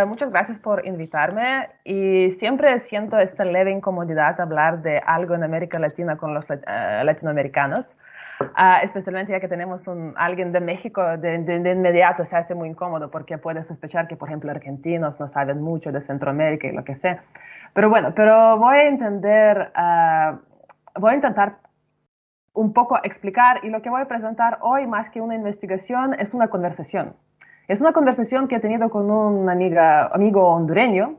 Muchas gracias por invitarme y siempre siento esta leve incomodidad hablar de algo en América Latina con los latinoamericanos, especialmente ya que tenemos alguien de México de inmediato se hace muy incómodo porque puede sospechar que, por ejemplo, argentinos no saben mucho de Centroamérica y lo que sea. Pero bueno, voy a intentar un poco explicar y lo que voy a presentar hoy, más que una investigación, es una conversación. Es una conversación que he tenido con un amigo hondureño,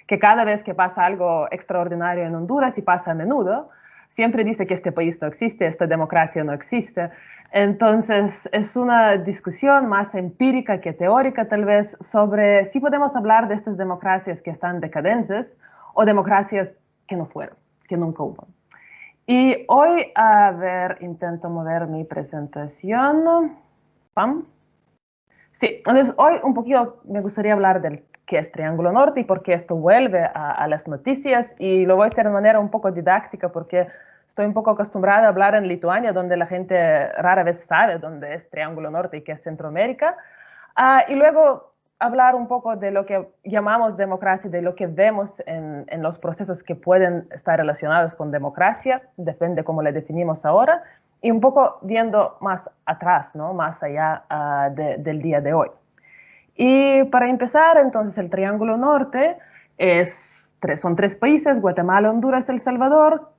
que cada vez que pasa algo extraordinario en Honduras, y pasa a menudo, siempre dice que este país no existe, esta democracia no existe. Entonces, es una discusión más empírica que teórica, tal vez, sobre si podemos hablar de estas democracias que están decadentes o democracias que no fueron, que nunca hubo. Y hoy, a ver, intento mover mi presentación. ¿Pam? Sí, entonces hoy un poquito me gustaría hablar del qué es Triángulo Norte y por qué esto vuelve a las noticias. Y lo voy a hacer de manera un poco didáctica porque estoy un poco acostumbrada a hablar en Lituania, donde la gente rara vez sabe dónde es Triángulo Norte y qué es Centroamérica. Y luego hablar un poco de lo que llamamos democracia, de lo que vemos en los procesos que pueden estar relacionados con democracia, depende cómo le definimos ahora, y un poco viendo más atrás, ¿no? Más allá del día de hoy. Y para empezar, entonces, el Triángulo Norte son tres países: Guatemala, Honduras, El Salvador,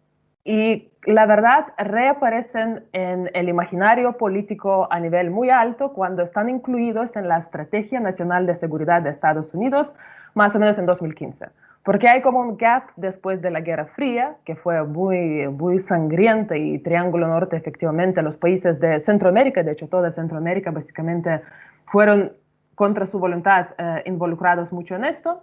y la verdad reaparecen en el imaginario político a nivel muy alto cuando están incluidos en la Estrategia Nacional de Seguridad de Estados Unidos, más o menos en 2015. Porque hay como un gap después de la Guerra Fría, que fue muy sangrienta, y Triángulo Norte, efectivamente, los países de Centroamérica, de hecho toda Centroamérica básicamente, fueron contra su voluntad involucrados mucho en esto.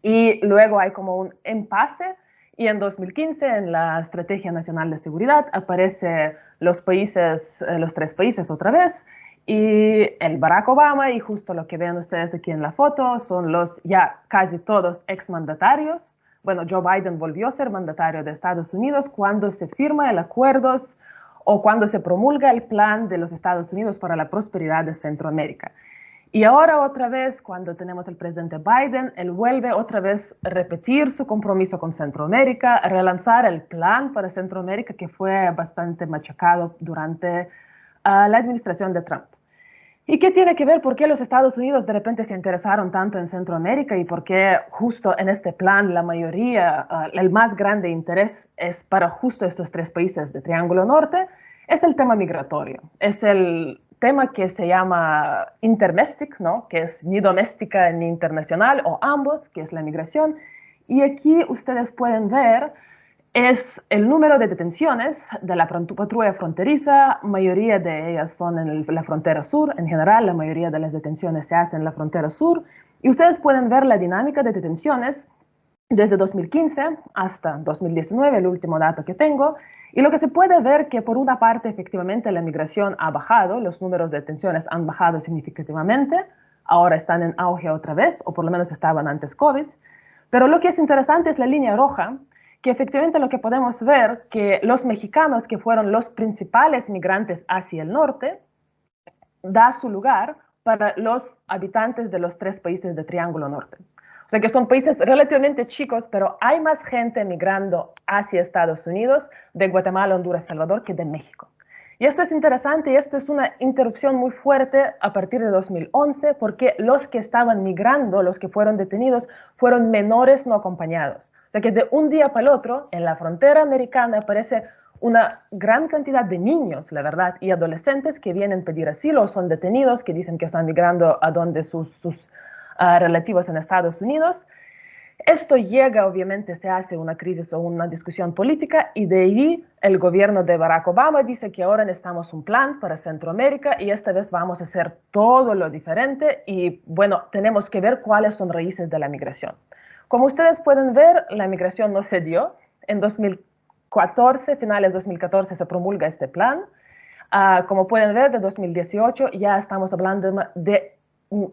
Y luego hay como un impasse, y en 2015 en la Estrategia Nacional de Seguridad aparecen los tres países otra vez, y el Barack Obama, y justo lo que ven ustedes aquí en la foto, son los ya casi todos exmandatarios. Bueno, Joe Biden volvió a ser mandatario de Estados Unidos cuando se firma el acuerdo o cuando se promulga el plan de los Estados Unidos para la prosperidad de Centroamérica. Y ahora otra vez, cuando tenemos al presidente Biden, él vuelve otra vez a repetir su compromiso con Centroamérica, a relanzar el plan para Centroamérica que fue bastante machacado durante la administración de Trump. ¿Y qué tiene que ver? ¿Por qué los Estados Unidos de repente se interesaron tanto en Centroamérica y por qué justo en este plan la mayoría, el más grande interés es para justo estos tres países de Triángulo Norte? Es el tema migratorio. Es el tema que se llama intermestic, ¿no? Que es ni doméstica ni internacional, o ambos, que es la migración. Y aquí ustedes pueden ver es el número de detenciones de la patrulla fronteriza. Mayoría de ellas son en la frontera sur. En general, la mayoría de las detenciones se hacen en la frontera sur. Y ustedes pueden ver la dinámica de detenciones desde 2015 hasta 2019, el último dato que tengo. Y lo que se puede ver que, por una parte, efectivamente la migración ha bajado, los números de detenciones han bajado significativamente, ahora están en auge otra vez, o por lo menos estaban antes COVID. Pero lo que es interesante es la línea roja, que efectivamente lo que podemos ver que los mexicanos, que fueron los principales migrantes hacia el norte, da su lugar para los habitantes de los tres países de Triángulo Norte. O sea que son países relativamente chicos, pero hay más gente migrando hacia Estados Unidos de Guatemala, Honduras, Salvador que de México. Y esto es interesante, y esto es una interrupción muy fuerte a partir de 2011, porque los que estaban migrando, los que fueron detenidos, fueron menores no acompañados. O sea que de un día para el otro, en la frontera americana aparece una gran cantidad de niños, la verdad, y adolescentes que vienen a pedir asilo o son detenidos, que dicen que están migrando a donde sus relativos en Estados Unidos. Esto llega, obviamente, se hace una crisis o una discusión política, y de ahí el gobierno de Barack Obama dice que ahora necesitamos un plan para Centroamérica y esta vez vamos a hacer todo lo diferente y, bueno, tenemos que ver cuáles son raíces de la migración. Como ustedes pueden ver, la migración no se dio. En 2014, finales de 2014, se promulga este plan. Como pueden ver, de 2018 ya estamos hablando de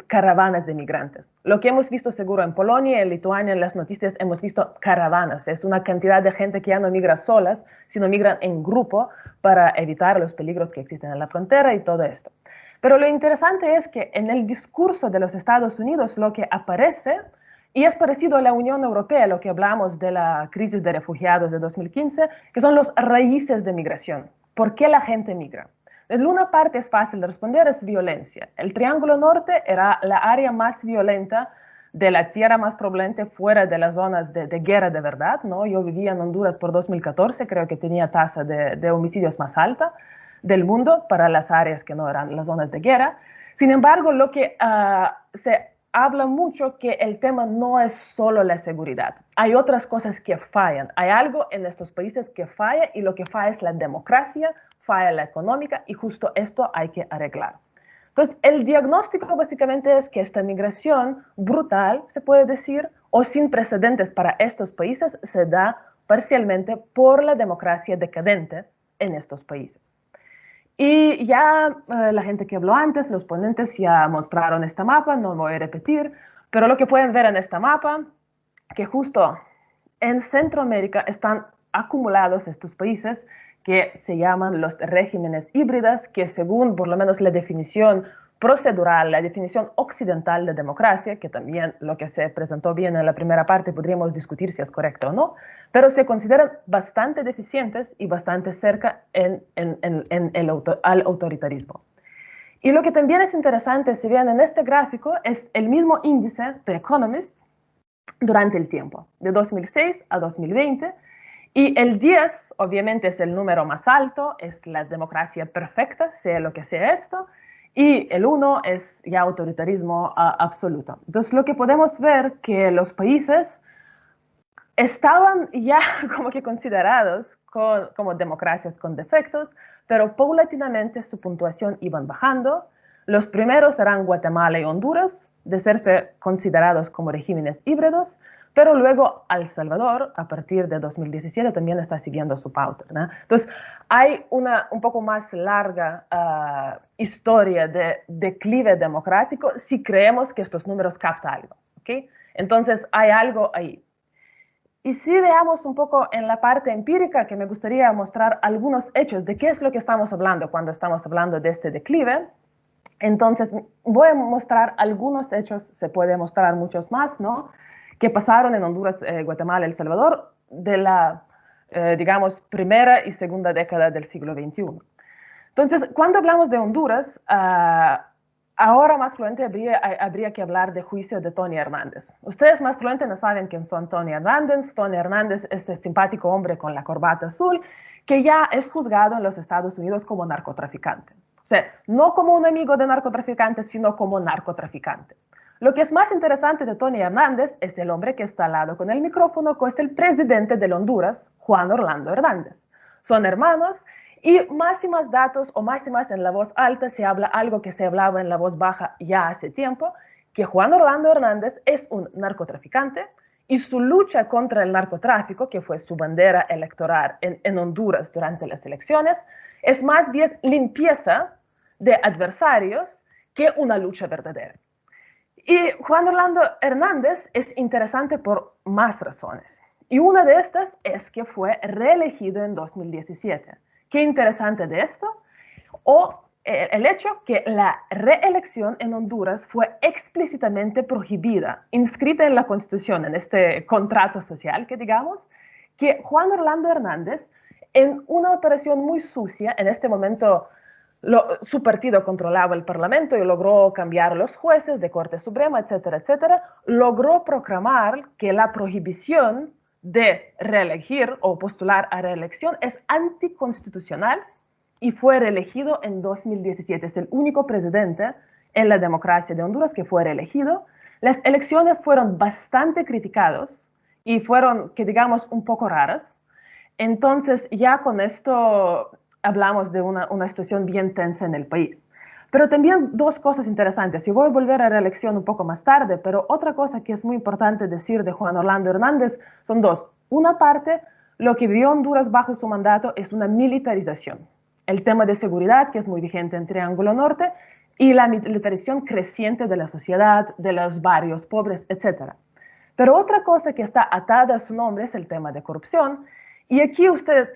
caravanas de migrantes. Lo que hemos visto seguro en Polonia, en Lituania, en las noticias, hemos visto caravanas. Es una cantidad de gente que ya no migra solas, sino migran en grupo para evitar los peligros que existen en la frontera y todo esto. Pero lo interesante es que en el discurso de los Estados Unidos lo que aparece, y es parecido a la Unión Europea, lo que hablamos de la crisis de refugiados de 2015, que son las raíces de migración. ¿Por qué la gente migra? En una parte es fácil de responder, es violencia. El Triángulo Norte era la área más violenta de la tierra más problemática fuera de las zonas de guerra de verdad, ¿no? Yo vivía en Honduras por 2014, creo que tenía tasa de homicidios más alta del mundo para las áreas que no eran las zonas de guerra. Sin embargo, lo que se habla mucho que el tema no es solo la seguridad. Hay otras cosas que fallan. Hay algo en estos países que falla y lo que falla es la democracia, falla la económica y justo esto hay que arreglar. Entonces, el diagnóstico básicamente es que esta migración brutal, se puede decir, o sin precedentes para estos países, se da parcialmente por la democracia decadente en estos países. Y ya la gente que habló antes, los ponentes ya mostraron este mapa, no lo voy a repetir, pero lo que pueden ver en este mapa, que justo en Centroamérica están acumulados estos países que se llaman los regímenes híbridos, que según por lo menos la definición procedural, la definición occidental de democracia, que también lo que se presentó bien en la primera parte podríamos discutir si es correcto o no, pero se consideran bastante deficientes y bastante cerca al autoritarismo. Y lo que también es interesante, si ven en este gráfico, es el mismo índice de Economist durante el tiempo, de 2006 a 2020, y el 10, obviamente, es el número más alto, es la democracia perfecta, sea lo que sea esto, y el 1 es ya autoritarismo absoluto. Entonces, lo que podemos ver que los países estaban ya como que considerados como democracias con defectos, pero paulatinamente su puntuación iban bajando. Los primeros eran Guatemala y Honduras, de serse considerados como regímenes híbridos, pero luego El Salvador, a partir de 2017, también está siguiendo su pauta, ¿no? Entonces, hay una un poco más larga historia de declive democrático si creemos que estos números captan algo, ¿ok? Entonces, hay algo ahí. Y si veamos un poco en la parte empírica, que me gustaría mostrar algunos hechos de qué es lo que estamos hablando cuando estamos hablando de este declive. Entonces, voy a mostrar algunos hechos, se puede mostrar muchos más, ¿no? Que pasaron en Honduras, Guatemala, El Salvador, de la, digamos, primera y segunda década del siglo XXI. Entonces, cuando hablamos de Honduras, ahora más fluente habría que hablar de juicio de Tony Hernández. Ustedes más fluentes no saben quién son Tony Hernández. Tony Hernández es este simpático hombre con la corbata azul que ya es juzgado en los Estados Unidos como narcotraficante. O sea, no como un amigo de narcotraficantes, sino como narcotraficante. Lo que es más interesante de Tony Hernández es el hombre que está al lado con el micrófono, que es el presidente de Honduras, Juan Orlando Hernández. Son hermanos y más datos o más en la voz alta se habla algo que se hablaba en la voz baja ya hace tiempo, que Juan Orlando Hernández es un narcotraficante y su lucha contra el narcotráfico, que fue su bandera electoral en Honduras durante las elecciones, es más bien limpieza de adversarios que una lucha verdadera. Y Juan Orlando Hernández es interesante por más razones. Y una de estas es que fue reelegido en 2017. ¿Qué interesante de esto? O el hecho que la reelección en Honduras fue explícitamente prohibida, inscrita en la Constitución, en este contrato social que digamos, que Juan Orlando Hernández, en una operación muy sucia, en este momento su partido controlaba el Parlamento y logró cambiar los jueces de Corte Suprema, etcétera, etcétera, logró proclamar que la prohibición de reelegir o postular a reelección es anticonstitucional y fue reelegido en 2017. Es el único presidente en la democracia de Honduras que fue reelegido. Las elecciones fueron bastante criticadas y fueron, que digamos, un poco raras. Entonces, ya con esto hablamos de una situación bien tensa en el país. Pero también dos cosas interesantes. Yo voy a volver a la reelección un poco más tarde, pero otra cosa que es muy importante decir de Juan Orlando Hernández son dos. Una parte, lo que vivió Honduras bajo su mandato es una militarización. El tema de seguridad, que es muy vigente en Triángulo Norte, y la militarización creciente de la sociedad, de los barrios pobres, etc. Pero otra cosa que está atada a su nombre es el tema de corrupción. Y aquí ustedes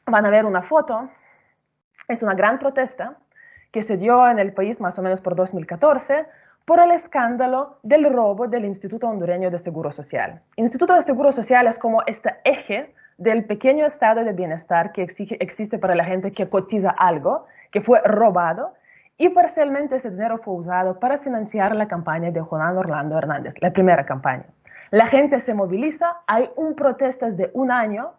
van a ver una foto. Es una gran protesta que se dio en el país más o menos por 2014 por el escándalo del robo del Instituto Hondureño de Seguro Social. Instituto de Seguro Social es como este eje del pequeño estado de bienestar que existe para la gente que cotiza algo, que fue robado, y parcialmente ese dinero fue usado para financiar la campaña de Juan Orlando Hernández, la primera campaña. La gente se moviliza, hay protestas de un año,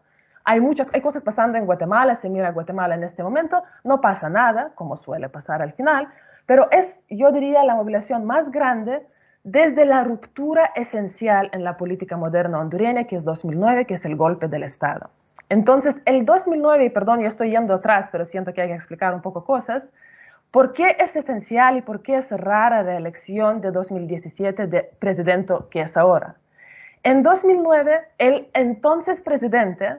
hay cosas pasando en Guatemala, se mira Guatemala en este momento, no pasa nada, como suele pasar al final, pero es, yo diría, la movilización más grande desde la ruptura esencial en la política moderna hondureña, que es 2009, que es el golpe del Estado. Entonces, el 2009, y perdón, yo estoy yendo atrás, pero siento que hay que explicar un poco cosas, ¿por qué es esencial y por qué es rara la elección de 2017 de presidente que es ahora? En 2009, el entonces presidente,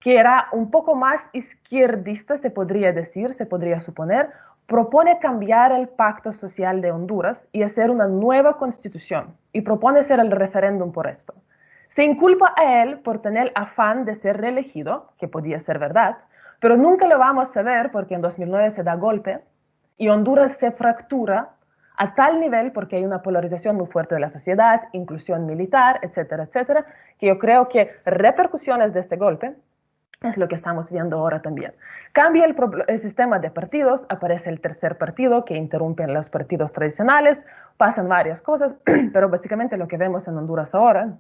que era un poco más izquierdista, se podría decir, se podría suponer, propone cambiar el pacto social de Honduras y hacer una nueva constitución, y propone hacer el referéndum por esto. Se inculpa a él por tener afán de ser reelegido, que podía ser verdad, pero nunca lo vamos a ver porque en 2009 se da golpe y Honduras se fractura a tal nivel porque hay una polarización muy fuerte de la sociedad, inclusión militar, etcétera, etcétera, que yo creo que repercusiones de este golpe es lo que estamos viendo ahora también. Cambia el sistema de partidos, aparece el tercer partido que interrumpe los partidos tradicionales, pasan varias cosas, pero básicamente lo que vemos en Honduras ahora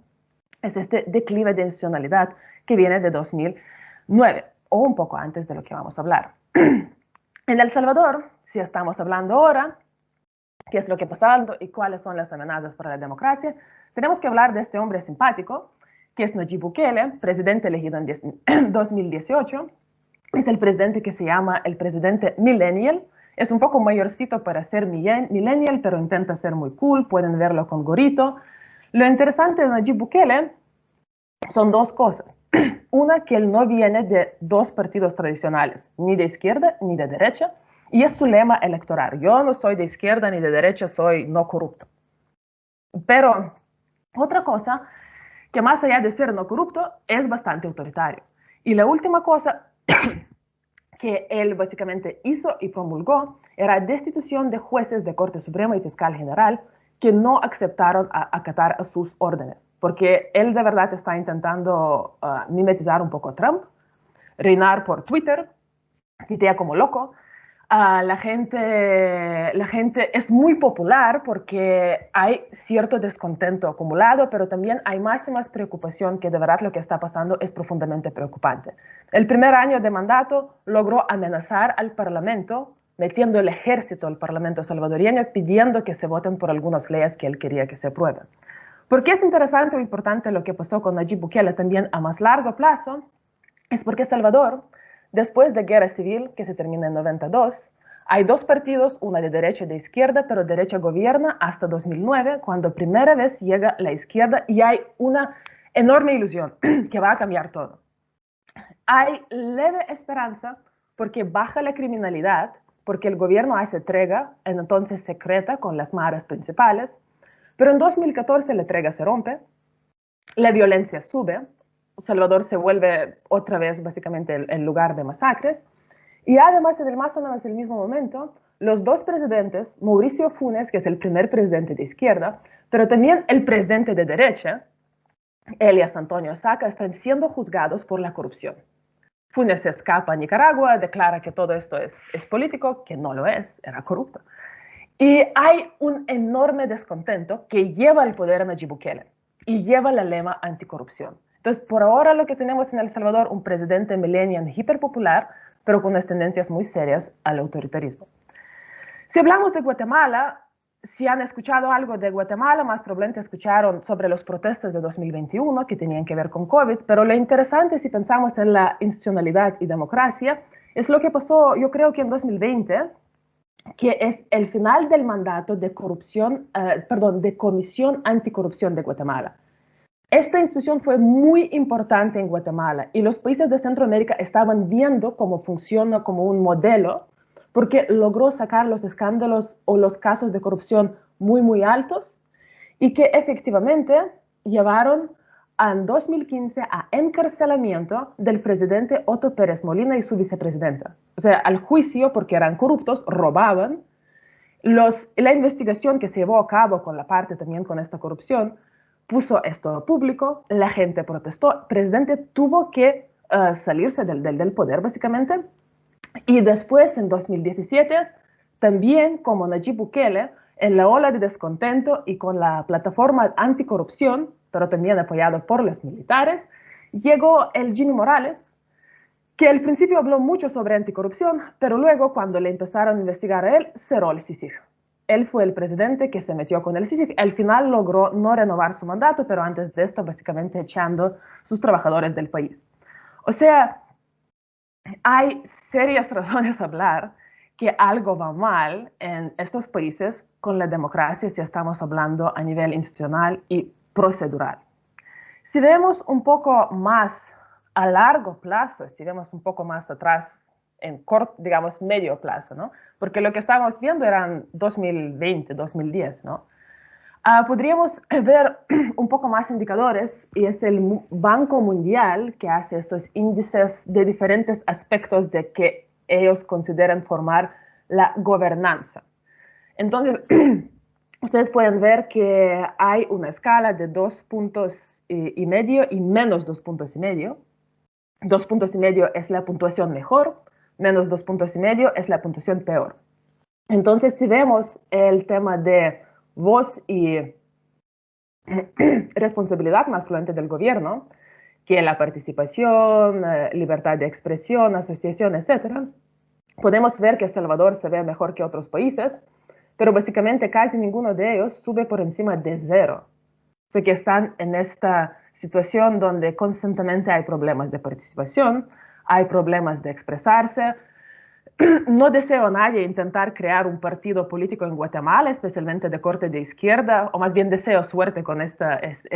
es este declive de institucionalidad que viene de 2009, o un poco antes de lo que vamos a hablar. En El Salvador, si estamos hablando ahora, qué es lo que está pasando y cuáles son las amenazas para la democracia, tenemos que hablar de este hombre simpático, que es Nayib Bukele, presidente elegido en 2018. Es el presidente que se llama el presidente millennial. Es un poco mayorcito para ser millennial, pero intenta ser muy cool. Pueden verlo con gorrito. Lo interesante de Nayib Bukele son dos cosas. Una, que él no viene de dos partidos tradicionales, ni de izquierda ni de derecha, y es su lema electoral. Yo no soy de izquierda ni de derecha, soy no corrupto. Pero otra cosa, que más allá de ser no corrupto, es bastante autoritario. Y la última cosa que él básicamente hizo y promulgó era destitución de jueces de Corte Suprema y Fiscal General que no aceptaron acatar a sus órdenes, porque él de verdad está intentando mimetizar un poco a Trump, reinar por Twitter, tuitea como loco. La gente es muy popular porque hay cierto descontento acumulado, pero también hay más y más preocupación que de verdad lo que está pasando es profundamente preocupante. El primer año de mandato logró amenazar al Parlamento, metiendo el ejército al Parlamento salvadoreño, pidiendo que se voten por algunas leyes que él quería que se aprueben. ¿Por qué es interesante o importante lo que pasó con Nayib Bukele también a más largo plazo? Es porque Salvador, después de guerra civil que se termina en 92, hay dos partidos, una de derecha y de izquierda, pero derecha gobierna hasta 2009, cuando primera vez llega la izquierda y hay una enorme ilusión que va a cambiar todo. Hay leve esperanza porque baja la criminalidad, porque el gobierno hace trega, entonces secreta con las maras principales, pero en 2014 la trega se rompe, la violencia sube, Salvador se vuelve otra vez básicamente el lugar de masacres. Y además, en más o menos el mismo momento, los dos presidentes, Mauricio Funes, que es el primer presidente de izquierda, pero también el presidente de derecha, Elías Antonio Saca, están siendo juzgados por la corrupción. Funes se escapa a Nicaragua, declara que todo esto es político, que no lo es, era corrupto. Y hay un enorme descontento que lleva al poder a Nayib Bukele y lleva la lema anticorrupción. Entonces, por ahora lo que tenemos en El Salvador, un presidente millennial hiperpopular, pero con unas tendencias muy serias al autoritarismo. Si hablamos de Guatemala, si han escuchado algo de Guatemala, más probablemente escucharon sobre los protestas de 2021 que tenían que ver con COVID, pero lo interesante si pensamos en la institucionalidad y democracia es lo que pasó, yo creo que en 2020, que es el final del mandato de de Comisión Anticorrupción de Guatemala. Esta institución fue muy importante en Guatemala y los países de Centroamérica estaban viendo cómo funciona como un modelo porque logró sacar los escándalos o los casos de corrupción muy, muy altos y que efectivamente llevaron en 2015 a encarcelamiento del presidente Otto Pérez Molina y su vicepresidenta. O sea, al juicio porque eran corruptos, robaban. La investigación que se llevó a cabo con la parte también con esta corrupción puso esto público, la gente protestó, el presidente tuvo que salirse del poder básicamente. Y después, en 2017, también como Nayib Bukele, en la ola de descontento y con la plataforma anticorrupción, pero también apoyado por los militares, llegó el Jimmy Morales, que al principio habló mucho sobre anticorrupción, pero luego cuando le empezaron a investigar a él, cerró el CICIG. Él fue el presidente que se metió con el CICIG. Al final logró no renovar su mandato, pero antes de esto básicamente echando sus trabajadores del país. O sea, hay serias razones a hablar que algo va mal en estos países con la democracia si estamos hablando a nivel institucional y procedural. Si vemos un poco más a largo plazo, si vemos un poco más atrás en corto, digamos, medio plazo, ¿no? Porque lo que estábamos viendo eran 2020, 2010, ¿no? Podríamos ver un poco más indicadores y es el Banco Mundial que hace estos índices de diferentes aspectos de que ellos consideran formar la gobernanza. Entonces, ustedes pueden ver que hay una escala de 2,5 puntos y menos 2,5 puntos. 2,5 puntos es la puntuación mejor, menos 2,5 puntos es la puntuación peor. Entonces, si vemos el tema de voz y responsabilidad más fluente del gobierno, que la participación, libertad de expresión, asociación, etc., podemos ver que El Salvador se ve mejor que otros países, pero básicamente casi ninguno de ellos sube por encima de 0. O sea que están en esta situación donde constantemente hay problemas de participación, hay problemas de expresarse. No deseo a nadie intentar crear un partido político en Guatemala, especialmente de corte de izquierda, o más bien deseo suerte con este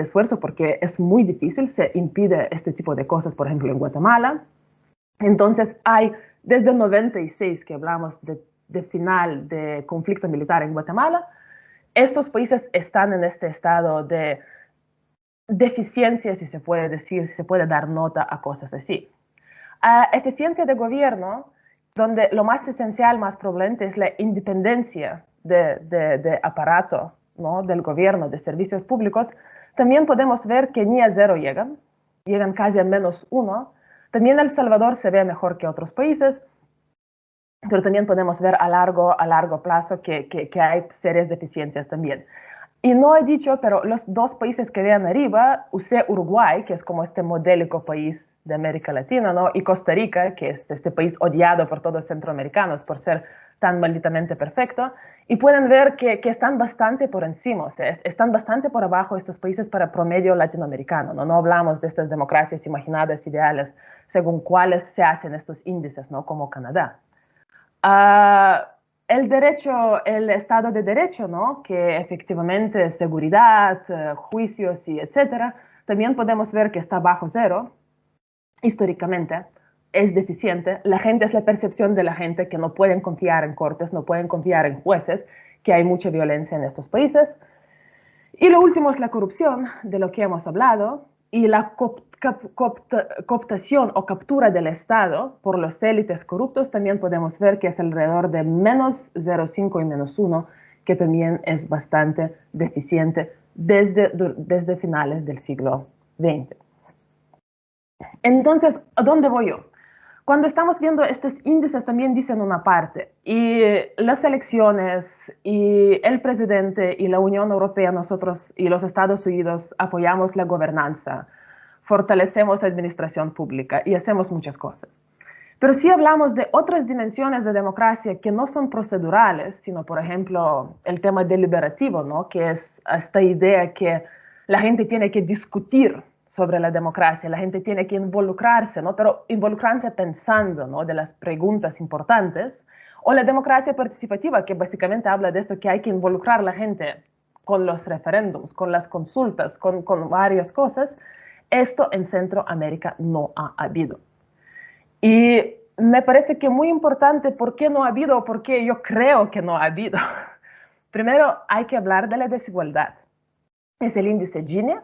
esfuerzo porque es muy difícil, se impide este tipo de cosas, por ejemplo, en Guatemala. Entonces hay, desde el 96 que hablamos de final de conflicto militar en Guatemala, estos países están en este estado de deficiencia, si se puede decir, si se puede dar nota a cosas así. Eficiencia de gobierno, donde lo más esencial, más probablemente es la independencia de aparato, ¿no? Del gobierno, de servicios públicos, también podemos ver que ni a 0 llegan casi a -1. También El Salvador se ve mejor que otros países, pero también podemos ver a largo plazo que hay serias deficiencias también. Y no he dicho, pero los dos países que vean arriba, usé Uruguay, que es como este modélico país de América Latina, ¿no? Y Costa Rica, que es este país odiado por todos los centroamericanos por ser tan malditamente perfecto, y pueden ver que están bastante por encima, o sea, están bastante por abajo estos países para promedio latinoamericano, ¿no? No hablamos de estas democracias imaginadas, ideales, según cuáles se hacen estos índices, ¿no? Como Canadá. El derecho, el Estado de Derecho, ¿no? Que efectivamente seguridad, juicios y etcétera, también podemos ver que está bajo 0, históricamente, es deficiente. La gente es la percepción de la gente que no pueden confiar en cortes, no pueden confiar en jueces, que hay mucha violencia en estos países. Y lo último es la corrupción, de lo que hemos hablado, y la cooptación o captura del Estado por los élites corruptos, también podemos ver que es alrededor de -0,5 y -1, que también es bastante deficiente desde finales del siglo XX. Entonces, ¿a dónde voy yo? Cuando estamos viendo estos índices también dicen una parte, y las elecciones, y el presidente, y la Unión Europea, nosotros y los Estados Unidos apoyamos la gobernanza, fortalecemos la administración pública y hacemos muchas cosas. Pero si hablamos de otras dimensiones de democracia que no son procedurales, sino, por ejemplo, el tema deliberativo, ¿no? Que es esta idea que la gente tiene que discutir sobre la democracia, la gente tiene que involucrarse, ¿no? Pero involucrarse pensando, ¿no? De las preguntas importantes, o la democracia participativa, que básicamente habla de esto, que hay que involucrar a la gente con los referéndums, con las consultas, con varias cosas. Esto en Centroamérica no ha habido. Y me parece que muy importante por qué no ha habido, o por qué yo creo que no ha habido. Primero, hay que hablar de la desigualdad. Es el índice Gini,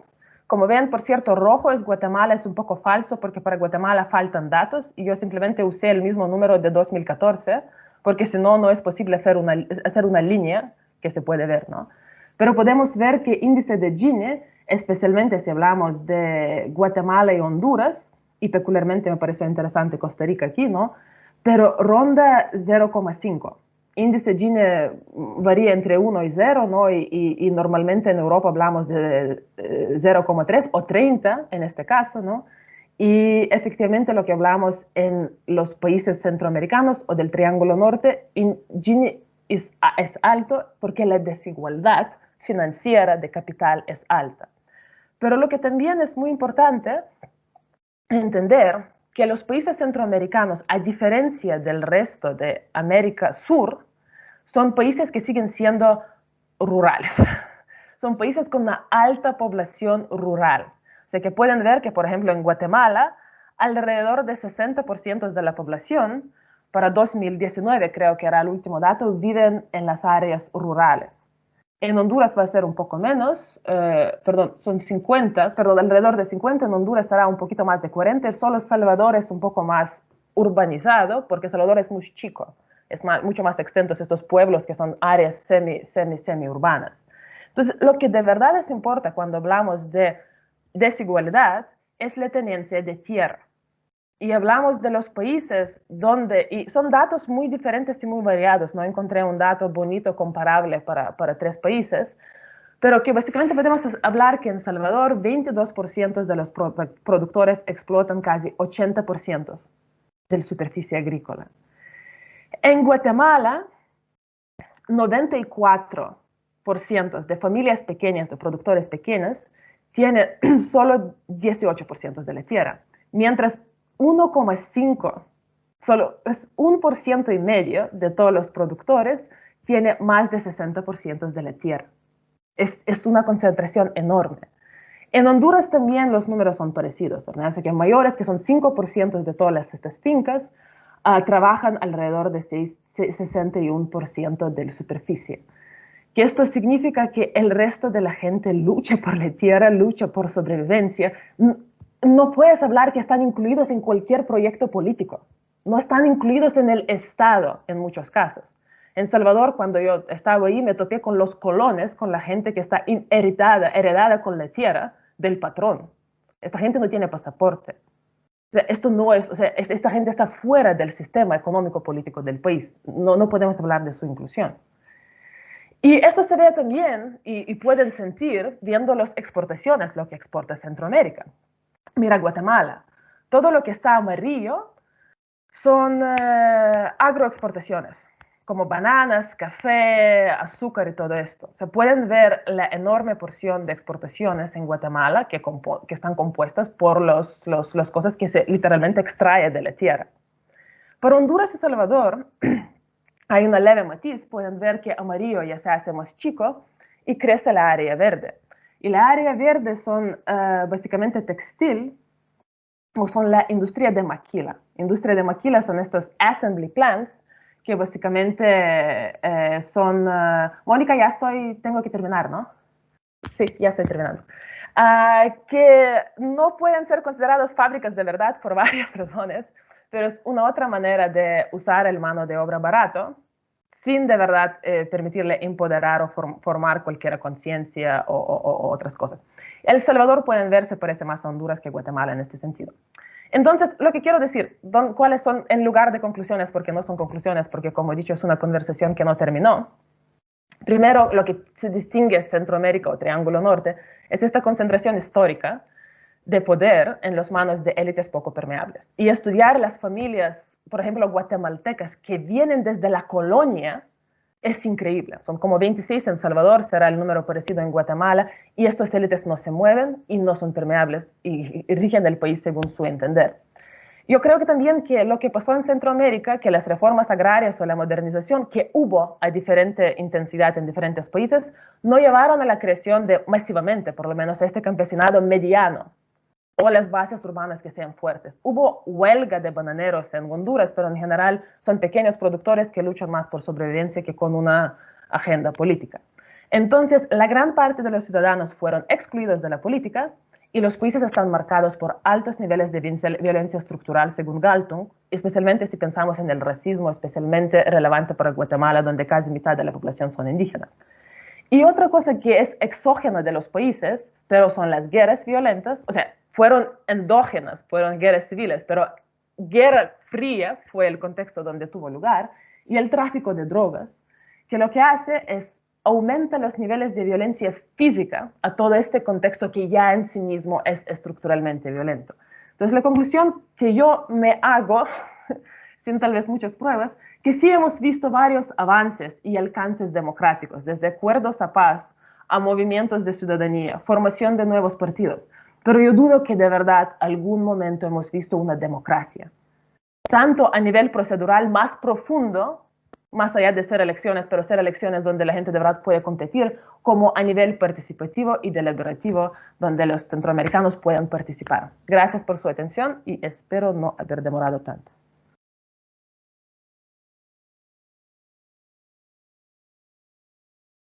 Como ven, por cierto, rojo es Guatemala, es un poco falso porque para Guatemala faltan datos y yo simplemente usé el mismo número de 2014 porque si no, no es posible hacer una línea que se puede ver, ¿no? Pero podemos ver que índice de Gini, especialmente si hablamos de Guatemala y Honduras, y peculiarmente me pareció interesante Costa Rica aquí, ¿no? Pero ronda 0,5. Índice Gini varía entre 1 y 0, ¿no? Y normalmente en Europa hablamos de 0,3 o 30 en este caso, ¿no? Y efectivamente lo que hablamos en los países centroamericanos o del Triángulo Norte, Gini es alto porque la desigualdad financiera de capital es alta. Pero lo que también es muy importante entender que los países centroamericanos, a diferencia del resto de América Sur, son países que siguen siendo rurales. Son países con una alta población rural. O sea que pueden ver que, por ejemplo, en Guatemala, alrededor de 60% de la población, para 2019 creo que era el último dato, viven en las áreas rurales. En Honduras va a ser un poco menos, son 50, alrededor de 50, en Honduras será un poquito más de 40, solo Salvador es un poco más urbanizado, porque Salvador es muy chico, mucho más extensos estos pueblos que son áreas semi-urbanas. Entonces, lo que de verdad les importa cuando hablamos de desigualdad es la tenencia de tierra. Y hablamos de los países donde, y son datos muy diferentes y muy variados, no encontré un dato bonito comparable para 3 países, pero que básicamente podemos hablar que en Salvador 22% de los productores explotan casi 80% de la superficie agrícola. En Guatemala, 94% de familias pequeñas, de productores pequeños, tienen solo 18% de la tierra, mientras 1,5, solo es 1,5% de todos los productores tiene más de 60% de la tierra. Es una concentración enorme. En Honduras también los números son parecidos, ¿no? O sea que mayores, que son 5% de todas estas fincas, trabajan alrededor de 61% de la superficie. Que esto significa que el resto de la gente lucha por la tierra, lucha por sobrevivencia. No puedes hablar que están incluidos en cualquier proyecto político. No están incluidos en el Estado en muchos casos. En Salvador, cuando yo estaba ahí, me topé con los colones, con la gente que está heredada con la tierra del patrón. Esta gente no tiene pasaporte. O sea, esto no es, o sea, esta gente está fuera del sistema económico-político del país. No podemos hablar de su inclusión. Y esto se ve también, y pueden sentir, viendo las exportaciones, lo que exporta Centroamérica. Mira Guatemala, todo lo que está amarillo son agroexportaciones, como bananas, café, azúcar y todo esto. Se pueden ver la enorme porción de exportaciones en Guatemala que están compuestas por las cosas que se literalmente extrae de la tierra. Para Honduras y Salvador hay una leve matiz, pueden ver que amarillo ya se hace más chico y crece la área verde. Y la área verde son básicamente textil, o son la industria de maquila. Industria de maquila son estos assembly plants que básicamente son... Mónica, tengo que terminar, ¿no? Sí, ya estoy terminando. Que no pueden ser considerados fábricas de verdad por varias razones, pero es una otra manera de usar el mano de obra barato sin de verdad permitirle empoderar o formar cualquier conciencia o otras cosas. El Salvador, pueden ver, se parece más a Honduras que a Guatemala en este sentido. Entonces, lo que quiero decir, ¿cuáles son, en lugar de conclusiones, porque no son conclusiones, porque como he dicho, es una conversación que no terminó? Primero, lo que se distingue Centroamérica o Triángulo Norte es esta concentración histórica de poder en las manos de élites poco permeables. Y estudiar las familias, por ejemplo, guatemaltecas, que vienen desde la colonia, es increíble. Son como 26 en Salvador, será el número parecido en Guatemala, y estas élites no se mueven y no son permeables y rigen el país según su entender. Yo creo que también que lo que pasó en Centroamérica, que las reformas agrarias o la modernización que hubo a diferente intensidad en diferentes países, no llevaron a la creación de masivamente, por lo menos, a este campesinado mediano o las bases urbanas que sean fuertes. Hubo huelga de bananeros en Honduras, pero en general son pequeños productores que luchan más por sobrevivencia que con una agenda política. Entonces, la gran parte de los ciudadanos fueron excluidos de la política y los países están marcados por altos niveles de violencia estructural, según Galtung, especialmente si pensamos en el racismo, especialmente relevante para Guatemala, donde casi mitad de la población son indígenas. Y otra cosa que es exógena de los países, pero son las guerras violentas, o sea, fueron endógenas, fueron guerras civiles, pero guerra fría fue el contexto donde tuvo lugar, y el tráfico de drogas, que lo que hace es aumenta los niveles de violencia física a todo este contexto que ya en sí mismo es estructuralmente violento. Entonces, la conclusión que yo me hago, sin tal vez muchas pruebas, que sí hemos visto varios avances y alcances democráticos, desde acuerdos a paz a movimientos de ciudadanía, formación de nuevos partidos. Pero yo dudo que de verdad algún momento hemos visto una democracia, tanto a nivel procedural más profundo, más allá de ser elecciones, pero ser elecciones donde la gente de verdad puede competir, como a nivel participativo y deliberativo, donde los centroamericanos puedan participar. Gracias por su atención y espero no haber demorado tanto.